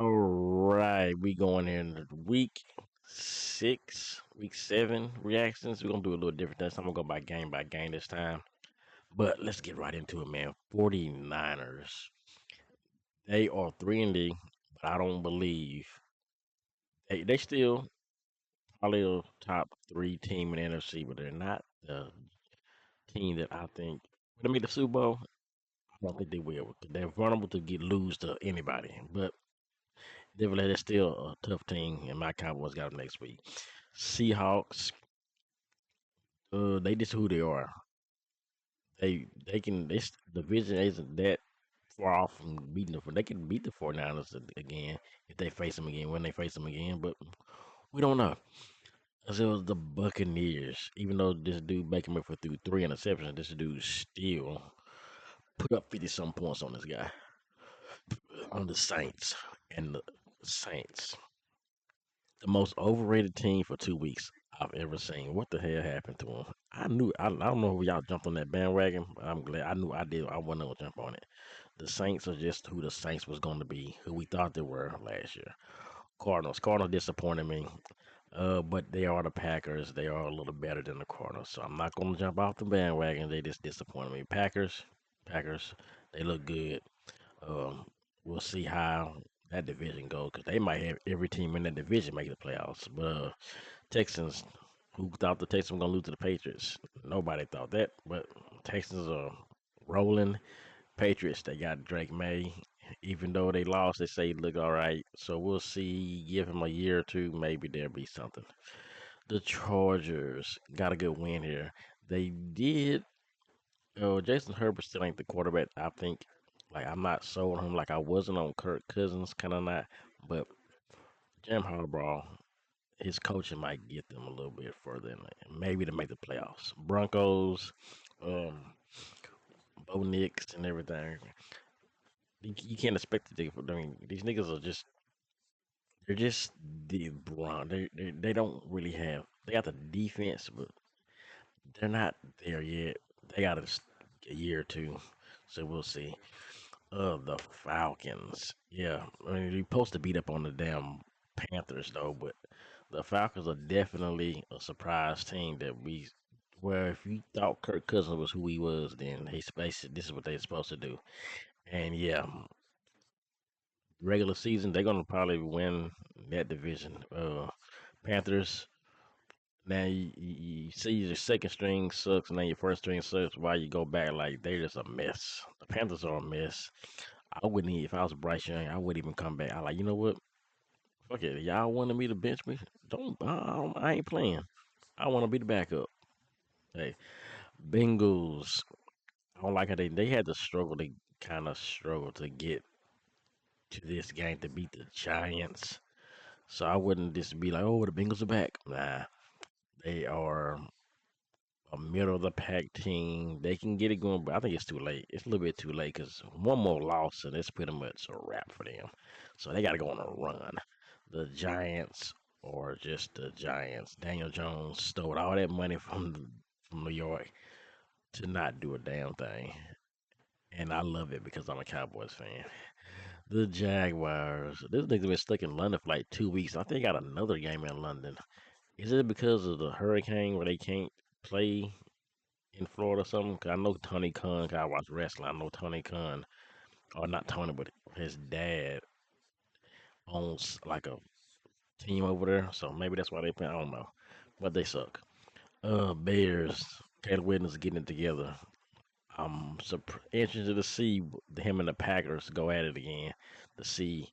All right, we going in week 7 reactions. We're gonna do a little different this time. I'm gonna go by game this time. But let's get right into it, man. 49ers. They are 3-D, but I don't believe they still probably a top three team in the NFC, but they're not the team that I think would make the Super Bowl. I don't think they will. They're vulnerable to get lose to anybody. But nevertheless, they're still a tough team, and my Cowboys got them next week. Seahawks. They just who they are. They can this division isn't that far off from beating the. They can beat the 49ers again if they face them again when they face them again, but we don't know. Cause it was the Buccaneers. Even though this dude Baker Mayfield threw 3 interceptions, this dude still put up 50 some points on this guy on the Saints and the Saints. The most overrated team for 2 weeks I've ever seen. What the hell happened to him? I knew. I don't know if y'all jumped on that bandwagon. But I'm glad. I knew I did. I wasn't gonna jump on it. The Saints are just who the Saints was going to be, who we thought they were last year. Cardinals. Cardinals disappointed me. But they are the Packers. They are a little better than the Cardinals. So I'm not gonna jump off the bandwagon. They just disappointed me. Packers. They look good. Um, we'll see how that division goes because they might have every team in that division make the playoffs. But Texans, who thought the Texans were gonna lose to the Patriots? Nobody thought that. But Texans are rolling. Patriots, they got Drake May. Even though they lost, they say look all right. So we'll see. Give him a year or two, maybe there'll be something. The Chargers got a good win here. They did. Jason Herbert still ain't the quarterback. I think. Like I'm not sold on him like I wasn't on Kirk Cousins, kind of not. But Jim Harbaugh, his coaching might get them a little bit further, maybe to make the playoffs. Broncos, um, Bo Nix and everything. You can't expect it. I mean, these niggas are just they're just the Bron. They don't really have. They got the defense, but they're not there yet. They got a year or two, so we'll see. The Falcons. Yeah, I mean, you're supposed to beat up on the damn Panthers though, but the Falcons are definitely a surprise team that we. Where if you thought Kirk Cousins was who he was, then he's basically this is what they're supposed to do. And yeah, regular season they're gonna probably win that division. Panthers. Now you see your second string sucks, and then your first string sucks. Why you go back like they're just a mess. The Panthers are a mess. I wouldn't if I was Bryce Young. I wouldn't even come back. I like you know what? Fuck it. Y'all wanted me to bench me. I ain't playing. I want to be the backup. Hey, Bengals. I don't like how they had to struggle. They kind of struggle to get to this game to beat the Giants. So I wouldn't just be like, oh, the Bengals are back. Nah, they are a middle of the pack team. They can get it going, but I think it's too late. It's a little bit too late because one more loss and it's pretty much a wrap for them. So they got to go on a run. The Giants or just the Giants. Daniel Jones stole all that money from New York to not do a damn thing. And I love it because I'm a Cowboys fan. The Jaguars. This nigga been stuck in London for like 2 weeks. I think they got another game in London. Is it because of the hurricane where they can't play in Florida or something? 'Cause I know Tony Khan. 'Cause I watch wrestling. I know Tony Khan, or not Tony, but his dad owns like a team over there. So maybe that's why they play. I don't know, but they suck. Bears. Caleb Williams getting it together. I'm interested to see him and the Packers go at it again to see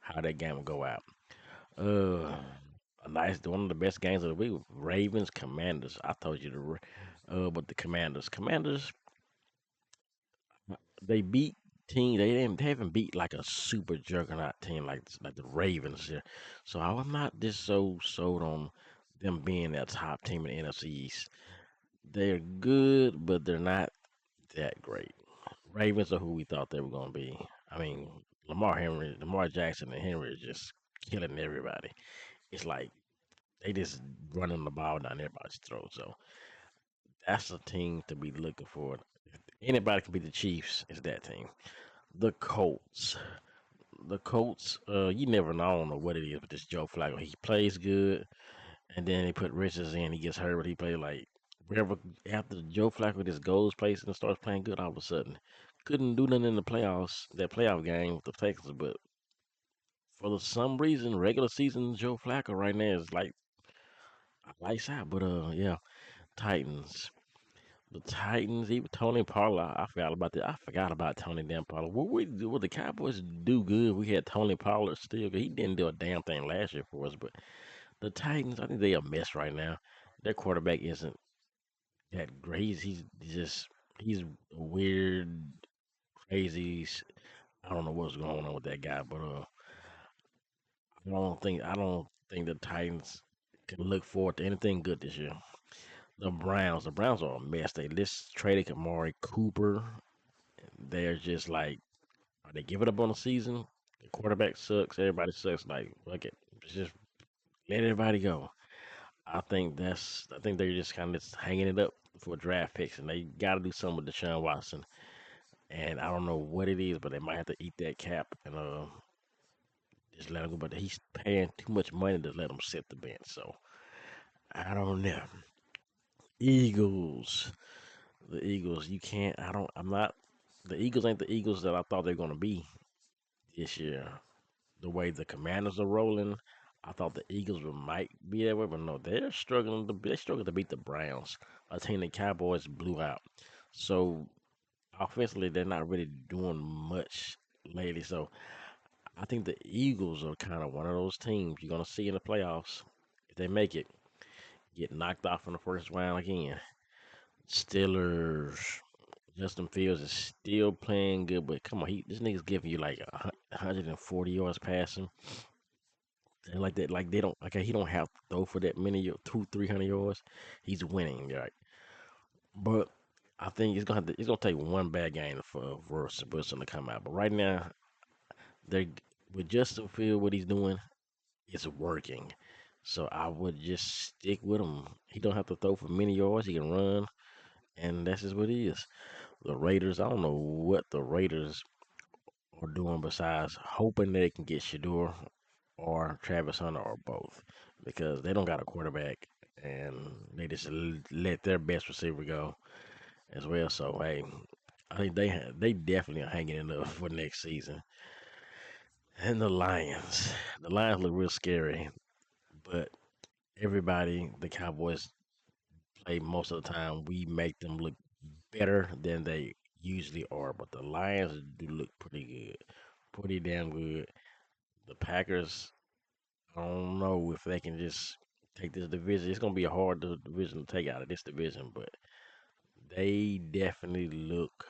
how that game will go out. Uh, a nice one of the best games of the week. Ravens Commanders. I told you but the Commanders they beat team. They haven't beat like a super juggernaut team like the Ravens here. So I'm not just so sold on them being that top team in the NFC East. They're good, but they're not that great. Ravens are who we thought they were going to be. I mean, Lamar Jackson, and Henry are just killing everybody. It's like they just running the ball down everybody's throat. So that's a team to be looking for. If anybody can beat the Chiefs, it's that team. The Colts. the Colts, you never know, I don't know what it is, but this Joe Flacco, he plays good, and then they put Richards in, he gets hurt, but he play like wherever after Joe Flacco just goes places and starts playing good, all of a sudden couldn't do nothing in the playoffs, that playoff game with the Texans, but for some reason, regular season Joe Flacco right now is like lights out. But yeah, Titans. The Titans, even Tony Pollard, I forgot about that. I forgot about Tony Dan Pollard. What the Cowboys do good? We had Tony Pollard still. He didn't do a damn thing last year for us. But the Titans, I think they a mess right now. Their quarterback isn't that great. He's just he's weird, crazy. I don't know what's going on with that guy, but I don't think the Titans can look forward to anything good this year. The Browns are a mess. They just traded Amari Cooper. They're just like, are they giving up on the season? The quarterback sucks. Everybody sucks. Like, look it, just let everybody go. I think they're just kind of just hanging it up for draft picks, and they got to do something with Deshaun Watson. And I don't know what it is, but they might have to eat that cap and just let him go. But he's paying too much money to let him sit the bench. So I don't know. Eagles. The Eagles. You can't. I don't. I'm not. The Eagles ain't the Eagles that I thought they were gonna be this year. The way the Commanders are rolling, I thought the Eagles might be that way, but no, they're struggling. They struggle to beat the Browns, a team the Cowboys blew out. So offensively, they're not really doing much lately. So I think the Eagles are kind of one of those teams you're gonna see in the playoffs if they make it. Get knocked off in the first round again. Steelers. Justin Fields is still playing good, but come on, this nigga's giving you like 140 yards passing. And like that, like they don't, okay, he don't have to throw for that many, 300 yards. He's winning, right? But I think it's gonna take one bad game for Russell Wilson to come out. But right now, they with Justin Field, what he's doing is working. So I would just stick with him. He don't have to throw for many yards. He can run, and that's just what he is. The Raiders, I don't know what the Raiders are doing besides hoping they can get Shador or Travis Hunter or both because they don't got a quarterback and they just let their best receiver go as well. So hey, I think they definitely are hanging in up for next season. And the Lions look real scary, but the Cowboys play most of the time. We make them look better than they usually are, but the Lions do look pretty good, pretty damn good. The Packers, I don't know if they can just take this division. It's gonna be a hard division to take out of this division, but they definitely look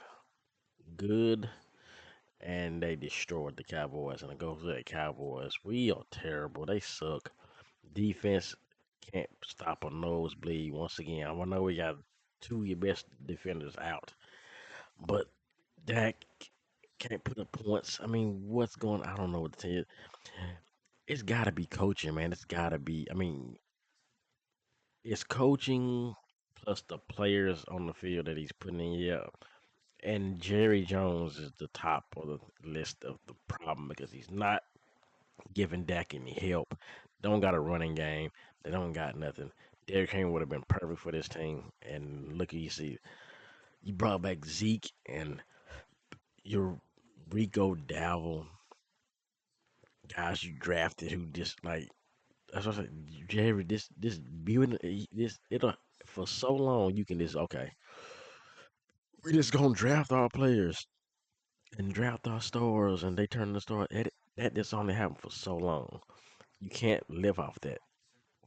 good, and they destroyed the Cowboys. And it goes to the Cowboys. We are terrible. They suck. Defense can't stop a nosebleed. Once again, I know we got two of your best defenders out, but Dak can't put up points. I mean, what's going? I don't know what to tell you. It's got to be coaching, man. It's got to be. I mean, it's coaching plus the players on the field that he's putting in. Yeah, and Jerry Jones is the top of the list of the problem because he's not giving Dak any help. Don't got a running game. They don't got nothing. Derrick Henry would have been perfect for this team. And look at you see, you brought back Zeke and your Rico Dowell guys you drafted who just like that's what I said. Jerry, this building this it'll for so long you can just okay. We just gonna draft our players and draft our stars, and they turn the star. That just only happened for so long. You can't live off that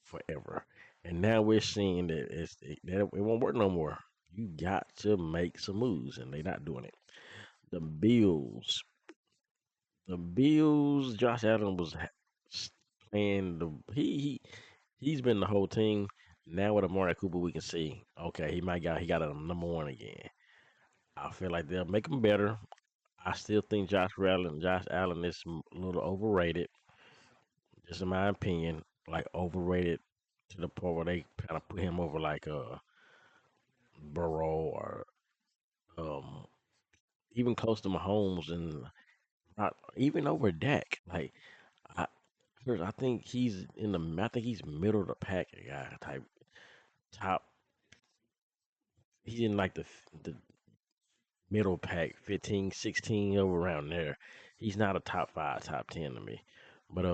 forever. And now we're seeing that it won't work no more. You got to make some moves, and they're not doing it. The Bills, Josh Allen was playing he's been the whole team. Now with Amari Cooper, we can see okay, he got a number one again. I feel like they'll make him better. I still think Josh Allen is a little overrated, just in my opinion. Like overrated to the point where they kind of put him over like Burrow or um, even close to Mahomes. And not even over Dak. Like I, I think he's in the. I think he's middle of the pack guy type top. He's in like the middle pack, 15, 16 over around there. He's not a top five, top 10 to me. But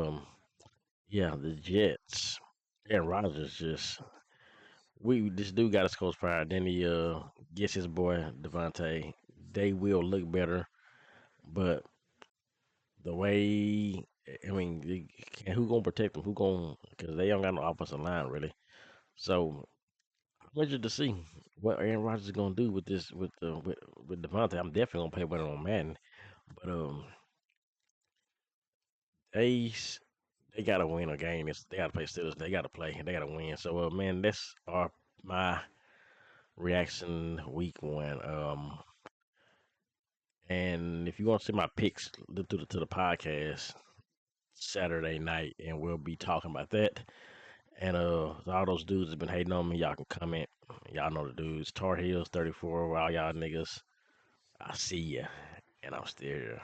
yeah, the Jets. Aaron Rodgers just we this dude got us close fire. Then he gets his boy Devontae. They will look better, but the way I mean, who gonna protect them? Who gonna? Because they don't got no offensive line really. So I'm interested to see what Aaron Rodgers is gonna do with this with Devontae. I'm definitely gonna play with him on Madden, but they they gotta win a game. They gotta play Steelers. They gotta play. They gotta win. So man, that's my reaction week one. And if you want to see my picks to the podcast Saturday night, and we'll be talking about that. And all those dudes have been hating on me. Y'all can comment. Y'all know the dudes. Tar Heels 34. All y'all niggas. I see ya, and I'm still here.